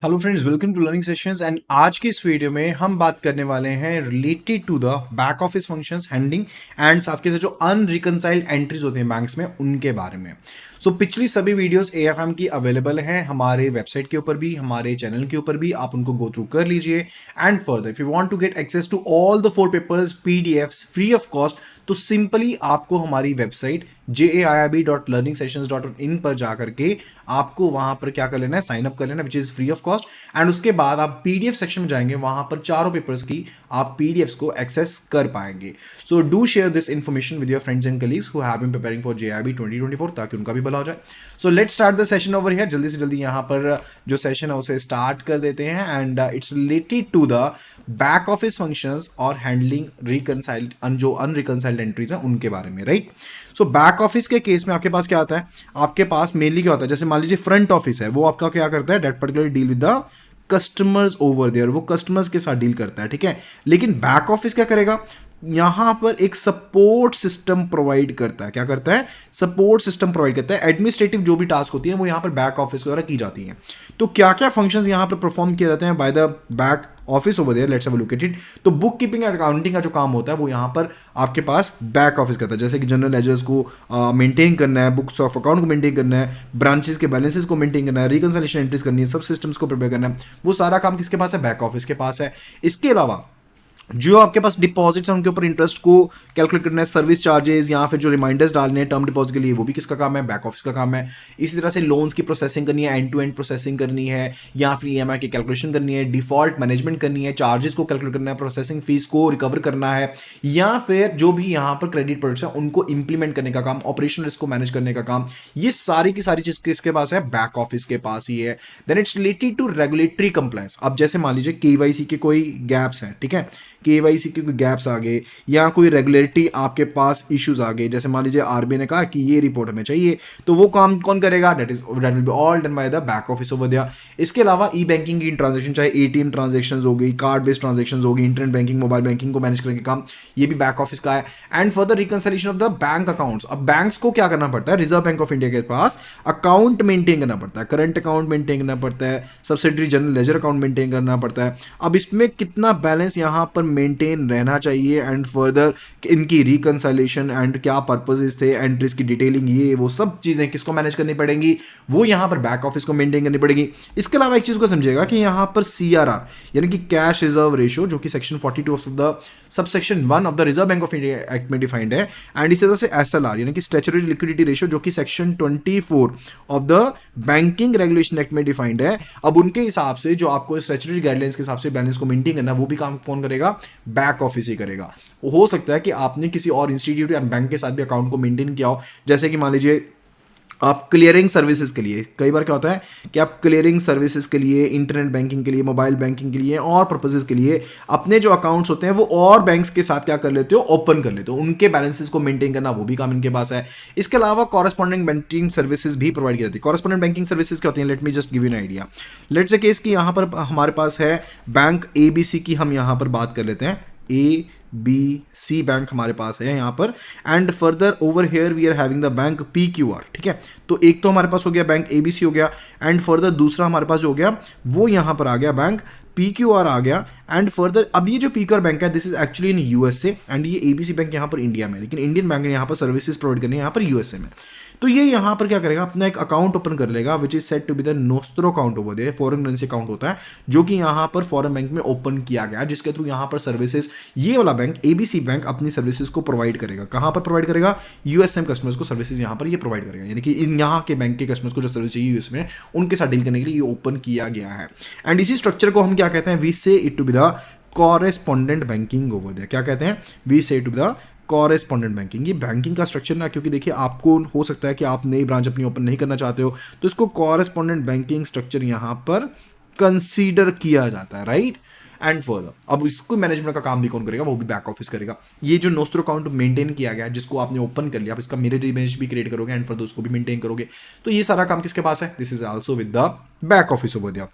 Hello friends, welcome to learning sessions. And आज की इस वीडियो में हम बात करने वाले हैं related to the back office functions handling and साथ के साथ जो अनरिकंसाइल्ड एंट्रीज होती हैं बैंक्स में उनके बारे में। पिछली सभी वीडियोस एएफएम की अवेलेबल हैं हमारे वेबसाइट के ऊपर भी, हमारे चैनल के ऊपर भी, आप उनको गो थ्रू कर लीजिए। And further if you want to get access to all the 4 papers PDFs free of cost, तो सिंपली आपको हमारी वेबसाइट jaib.learningsessions.in पर जाकर के आपको वहां पर क्या कर लेना है, साइन अप कर लेना, which is free of cost. And उसके बाद आप पीडीएफ सेक्शन में जाएंगे, वहां पर चारों पेपर्स की आप पीडीएफ्स को एक्सेस कर पाएंगे। So do share this information with your friends and colleagues who have been preparing for JAIIB 2024, ताकि उनका भी भला हो जाए। So let's start the session over here. जल्दी से जल्दी यहाँ पर जो सेशन है उसे स्टार्ट कर देते हैं। And it's related to the back office functions और हैंडलिंग रिकंसाइल्ड जो अनरिकंसाइल्ड एंट्रीज हैं उनके बारे में, राइट। सो बैक ऑफिस के केस में आपके पास क्या आता है, आपके पास मेनली क्या होता है, जैसे मान लीजिए फ्रंट ऑफिस है, वो आपका क्या करता है, that particular deal with the customers over there, वो कस्टमर्स के साथ डील करता है, ठीक है। लेकिन बैक ऑफिस क्या करेगा, यहां पर एक सपोर्ट सिस्टम प्रोवाइड करता है। क्या करता है, सपोर्ट सिस्टम प्रोवाइड करता है। एडमिनिस्ट्रेटिव जो भी टास्क होती है वो यहां पर बैक ऑफिस द्वारा की जाती हैं। तो क्या क्या फंक्शंस यहां पर परफॉर्म किए जाते हैं by the back office over there, let's have a look at it. तो बुक कीपिंग एंड अकाउंटिंग का जो काम होता है वो यहां पर आपके पास बैक ऑफिस करता है। जैसे कि जनरल लेजर्स को मेंटेन करना है, बुक्स ऑफ अकाउंट को मेंटेन करना है, ब्रांचेस के बैलेंसेस को मेंटेन करना है, रिकंसिलिएशन एंट्रीज करनी है, सब सिस्टम्स को प्रिपेयर करना है, वो सारा काम किसके पास है, बैक ऑफिस के पास है। इसके अलावा जो आपके पास डिपॉजिट्स हैं उनके ऊपर इंटरेस्ट को कैलकुलेट करना है, सर्विस चार्जेस या फिर जो रिमाइंडर्स डालने हैं टर्म डिपॉजिट के लिए, वो भी किसका काम है, बैक ऑफिस का काम है। इसी तरह से लोन्स की प्रोसेसिंग करनी है, एंड टू एंड प्रोसेसिंग करनी है, या फिर ईएमआई की कैलकुलेशन करनी है, डिफॉल्ट मैनेजमेंट करनी है, चार्जेस को कैलकुलेट करना है, प्रोसेसिंग फीस को रिकवर करना है, या फिर जो भी यहाँ पर क्रेडिट प्रोडक्ट्स हैं उनको इंप्लीमेंट करने का काम, ऑपरेशनल रिस्क को मैनेज करने का काम, ये सारी की सारी चीज किसके पास है, बैक ऑफिस के पास ही है। Then it's related to regulatory compliance. अब जैसे मान लीजिए केवाईसी के कोई गैप्स हैं, ठीक है, केवाईसी के कोई गैप्स आ गए या कोई रेगुलेटरी आपके पास इश्यूज आ गए, जैसे मान लीजिए आरबीआई ने कहा कि ये रिपोर्ट हमें चाहिए, तो वो काम कौन करेगा, that will be all done by the back office over there. इसके अलावा ई बैंकिंग की ट्रांजेक्शन, चाहे एटीएम ट्रांजेक्शन हो गई, कार्ड बेस्ड ट्रांजेक्शन हो गई, इंटरनेट बैंकिंग, मोबाइल बैंकिंग को मैनेज करने का काम, ये भी बैक ऑफिस का है। And further reconciliation of the bank accounts. अब बैंक्स को क्या करना पड़ता है, रिजर्व बैंक ऑफ इंडिया के पास अकाउंट मेंटेन करना पड़ता है, करंट अकाउंट मेंटेन करना पड़ता है, subsidiary general ledger account maintain करना पड़ता है। अब इसमें कितना बैलेंस यहां पर मेंटेन रहना चाहिए, एंड फर्दर इनकी रिकंसिलिएशन एंड क्या पर्पसेस थे, एंट्रीज की डिटेलिंग, ये वो सब चीजें किसको मैनेज करनी पड़ेंगी, वो यहां पर बैक ऑफिस को मेंटेन करनी पड़ेगी। इसके अलावा एक चीज को समझिएगा कि यहां पर सीआरआर यानी कि कैश रिजर्व रेशियो, जो कि section 42 of the subsection 1 of the reserve bank of India act में डिफाइंड है, एंड इसी तरह से एसएलआर यानी कि स्टैट्यूटरी लिक्विडिटी रेशियो, जो कि section 24 of the banking regulation act में डिफाइंड है। अब उनके हिसाब से जो आपको स्टैट्यूटरी गाइडलाइंस के हिसाब से बैलेंस को मेंटेन करना है, वो भी काम कौन करेगा, बैक ऑफिस ही करेगा। हो सकता है कि आपने किसी और इंस्टीट्यूट या बैंक के साथ भी अकाउंट को मेंटेन किया हो, जैसे कि मान लीजिए आप क्लियरिंग सर्विसेज के लिए, कई बार क्या होता है कि आप क्लियरिंग सर्विसेज के लिए, इंटरनेट बैंकिंग के लिए, मोबाइल बैंकिंग के लिए और पर्पसेस के लिए अपने जो अकाउंट्स होते हैं वो और बैंक्स के साथ क्या कर लेते हो, ओपन कर लेते हो, उनके बैलेंसेस को मेंटेन करना, वो भी काम इनके पास है। इसके अलावा कॉरेस्पॉन्डेंट बैंकिंग सर्विसेज भी प्रोवाइड की जाती है। कॉरेस्पॉन्डेंट बैंकिंग सर्विसेज क्या होती है, let me just give you an idea. Let's say case कि यहाँ पर हमारे पास है बैंक एबीसी की, हम यहाँ पर बात कर लेते हैं, ए बी सी बैंक हमारे पास है यहाँ पर, and further over here we are having the bank P Q R, ठीक है। तो एक तो हमारे पास हो गया बैंक एबीसी हो गया, एंड फर्दर दूसरा हमारे पास जो हो गया वो यहाँ पर आ गया बैंक पी क्यू आर आ गया। एंड फर्दर अब ये जो पी क्यू आर बैंक है, this is actually in USA, and ये एबीसी बैंक यहाँ पर इंडिया में, लेकिन इंडियन बैंक ने यहाँ पर सर्विसेज प्रोवाइड करनी है यहाँ पर यूएसए में। तो ये यहाँ पर क्या करेगा, अपना एक अकाउंट ओपन कर लेगा, which is set to be the nostro account over there, foreign currency account होता है जो कि यहाँ पर फॉरेन बैंक में ओपन किया गया, जिसके थ्रू यहाँ पर सर्विसेज ये वाला बैंक एबीसी बैंक अपनी सर्विसेज को प्रोवाइड करेगा। कहाँ पर प्रोवाइड करेगा, यूएसएम कस्टमर्स को सर्विसेज यहाँ पर ये प्रोवाइड करेगा, यानी कि इन यहाँ के बैंक के कस्टमर्स को जो सर्विस चाहिए यूएस में, उनके साथ डील करने के लिए ये ओपन किया गया है। एंड इसी स्ट्रक्चर को हम क्या कहते हैं, we say it to be the correspondent banking over there. क्या कहते हैं, we say it to be the correspondent banking. ये बैंकिंग का स्ट्रक्चर ना, क्योंकि देखिए आपको हो सकता है कि आप नई ब्रांच अपनी ओपन नहीं करना चाहते हो, तो इसको कॉरेस्पॉन्डेंट बैंकिंग स्ट्रक्चर यहाँ पर कंसीडर किया जाता है, राइट। एंड फर्दर अब इसको मैनेजमेंट का काम भी कौन करेगा, वो भी बैक ऑफिस करेगा। ये जो नोस्ट्रो अकाउंट मेंटेन किया गया है, जिसको आपने ओपन कर लिया, आप इसका मिरर इमेज भी क्रिएट करोगे, एंड फर्दर उसको भी मेंटेन करोगे, तो ये सारा काम किसके पास है, this is also with the back office over there.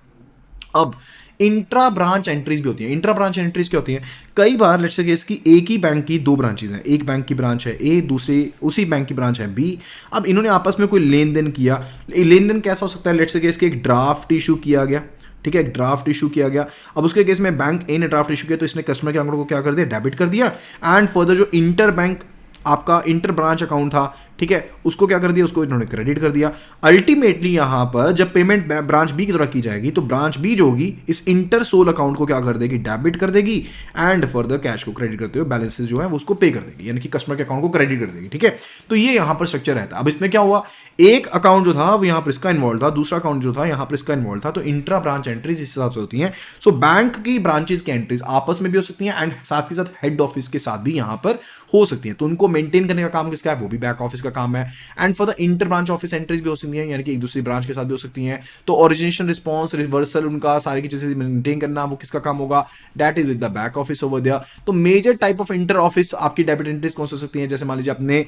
अब इंट्रा ब्रांच एंट्रीज भी होती हैं। इंट्रा ब्रांच एंट्रीज क्या होती हैं, कई बार लेट्स से केस की एक ही बैंक की दो ब्रांचेज हैं, एक बैंक की ब्रांच है ए, दूसरी उसी बैंक की ब्रांच है बी। अब इन्होंने आपस में कोई लेन देन किया, लेन देन कैसा हो सकता है, लेट्स से केस की एक ड्राफ्ट इशू किया गया, ठीक है, ड्राफ्ट इशू किया गया। अब उसके केस में बैंक ए ने ड्राफ्ट इशू किया तो इसने कस्टमर के अकाउंट को क्या कर दिया, डेबिट कर दिया। एंड फर्दर जो इंटर बैंक आपका इंटर ब्रांच अकाउंट था, ठीक है, उसको क्या कर दिया, उसको इन्होंने क्रेडिट कर दिया। अल्टीमेटली यहां पर जब पेमेंट ब्रांच बी की तरफ की जाएगी तो ब्रांच बी जो होगी इस इंटर सोल अकाउंट को क्या कर देगी, डेबिट कर देगी। एंड फर्दर कैश को क्रेडिट करते हुए बैलेंसेस जो है वो उसको पे कर देगी, यानी कि कस्टमर के अकाउंट को क्रेडिट कर देगी। ठीक है, तो ये यहां पर स्ट्रक्चर रहता है। अब इसमें क्या हुआ, एक अकाउंट जो था वो यहां पर इसका इन्वॉल्व था, दूसरा अकाउंट जो था यहां पर इसका इन्वॉल्व था, तो इंट्रा ब्रांच एंट्रीज इस हिसाब से होती हैं। सो बैंक की ब्रांचेस की एंट्रीज आपस में भी हो सकती हैं एंड साथ के साथ हेड ऑफिस के साथ भी यहां पर हो सकती हैं। तो उनको मेंटेन करने का काम किसका है, वो भी बैक ऑफिस का काम है। And for the inter branch office entries भी हो सकती हैं, यानी कि एक दूसरी ब्रांच के साथ भी हो सकती हैं। तो ओरिजिनेशन, रिस्पॉन्स, रिवर्सल, उनका सारी की चीजें मेंटेन करना वो किसका काम होगा, that is with the back office over there. तो major type of inter office आपकी डेबिट एंट्रीज कौन सी हो सकती हैं, जैसे मान लीजिए आपने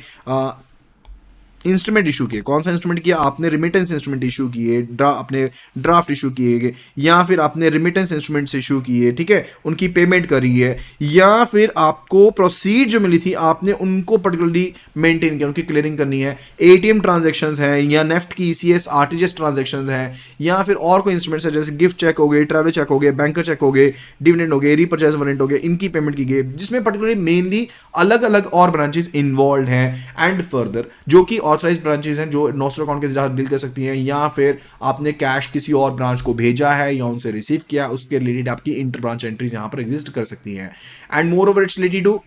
इंस्ट्रूमेंट इशू किए, कौन सा इंस्ट्रूमेंट किया आपने, रिमिटेंस इंस्ट्रूमेंट इशू किए, अपने ड्राफ्ट इशू किए गए, या फिर आपने रिमिटेंस इंस्ट्रूमेंट्स इशू किए, ठीक है, उनकी पेमेंट करी है, या फिर आपको प्रोसीड जो मिली थी आपने उनको पर्टिकुलरली मेंटेन किया, उनकी क्लियरिंग करनी है। एटीएम ट्रांजेक्शंस हैं, या नेफ्ट की ईसीएस आरटीजीएस ट्रांजेक्शंस हैं, या फिर और कोई इंस्ट्रूमेंट्स है जैसे गिफ्ट चेक हो गए, ट्रैवल चेक हो गए, बैंकर चेक हो गए, डिविडेंड हो गए, रीपर्चेज वारंट हो गए, इनकी पेमेंट की गई, जिसमें पर्टिकुलरली मेनली अलग अलग और ब्रांचेस इन्वॉल्व हैं। एंड फर्दर जो कि ऑथराइज ब्रांचेस हैं जो नोस्टर अकाउंट के जरिए डील कर सकती हैं, या फिर आपने कैश किसी और ब्रांच को भेजा है या उनसे रिसीव किया, उसके रिलेटेड आपकी इंटर ब्रांच एंट्रीज यहां पर एग्जिस्ट कर सकती हैं। And moreover it's related to,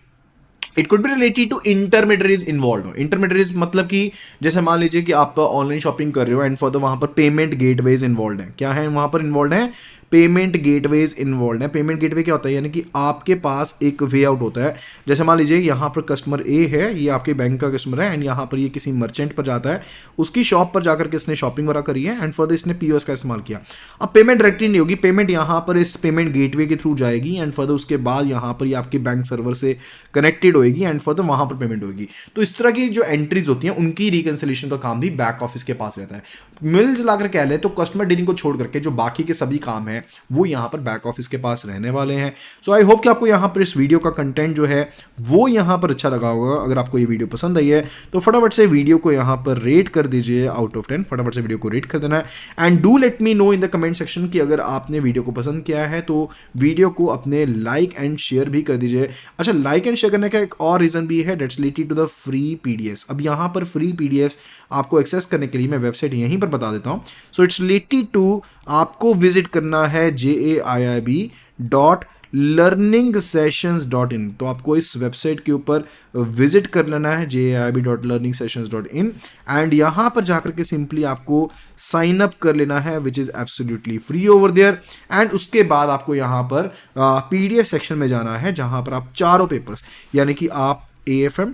it could be related to intermediaries involve. Intermediaries मतलब कि जैसे मान लीजिए कि आप ऑनलाइन शॉपिंग कर रहे हो एंड फॉर वहां पर पेमेंट गेटवेज इन्वॉल्व है, क्या है वहां पर इन्वॉल्व है, पेमेंट गेटवेज इन्वॉल्व है। पेमेंट गेटवे क्या होता है, यानी कि आपके पास एक वे आउट होता है। जैसे मान लीजिए यहाँ पर कस्टमर ए है, ये आपके बैंक का कस्टमर है एंड यहाँ पर ये किसी मर्चेंट पर जाता है, उसकी शॉप पर जाकर के इसने शॉपिंग वगैरह करी है एंड फर्दर इसने पीओएस का इस्तेमाल किया। अब पेमेंट डायरेक्टली नहीं होगी, पेमेंट यहाँ पर इस पेमेंट गेटवे के थ्रू जाएगी एंड फर्दर उसके बाद यहाँ पर ये आपके बैंक सर्वर से कनेक्टेड होएगी एंड फर्दर वहां पर पेमेंट होगी। तो इस तरह की जो एंट्रीज होती हैं उनकी रिकंसिलिएशन का काम भी बैक ऑफिस के पास रहता है। मिल जुलाकर कह लें तो कस्टमर डीलिंग को छोड़ करके जो बाकी के सभी काम है वो यहाँ पर बैक ऑफिस के पास रहने वाले हैं। सो आई होप कि आपको यहाँ पर इस वीडियो का कंटेंट जो है वो यहाँ पर अच्छा लगा होगा। अगर आपको ये वीडियो पसंद आई है तो फटाफट से वीडियो को यहाँ पर रेट कर दीजिए आउट ऑफ 10, फटाफट से वीडियो को रेट कर देना है। And do let me know in the comment section कि अगर आपने वीडियो को पसंद किया है तो वीडियो को अपने लाइक एंड शेयर भी कर दीजिए। अच्छा, लाइक एंड शेयर करने का एक और रीजन भी है, that's related to the free PDFs. अब यहाँ पर फ्री पीडीएफ्स आपको एक्सेस करने के लिए मैं वेबसाइट यहीं पर बता देता हूँ। सो इट्स रिलेटेड टू, आपको विजिट करना है JAIIB.learningsessions.in। तो आपको इस वेबसाइट के ऊपर विजिट कर लेना है JAIIB.learningsessions.in एंड यहाँ पर जाकर के सिंपली आपको साइन अप कर लेना है which is absolutely free over there. And उसके बाद आपको यहाँ पर पीडीएफ सेक्शन में जाना है जहाँ पर आप चारों पेपर्स, यानी कि आप AFM,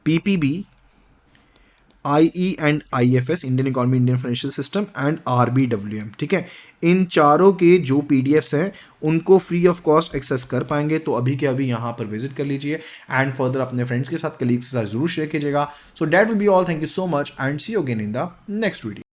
PPB, IE and IFS, Indian economy, Indian financial system and RBWM, ठीक है, इन चारों के जो PDFs हैं उनको फ्री ऑफ कॉस्ट एक्सेस कर पाएंगे। तो अभी के अभी यहाँ पर विजिट कर लीजिए एंड फर्दर अपने फ्रेंड्स के साथ, कलीग्स के साथ जरूर शेयर कीजिएगा। So that will be all, thank you so much and see you again in the next video.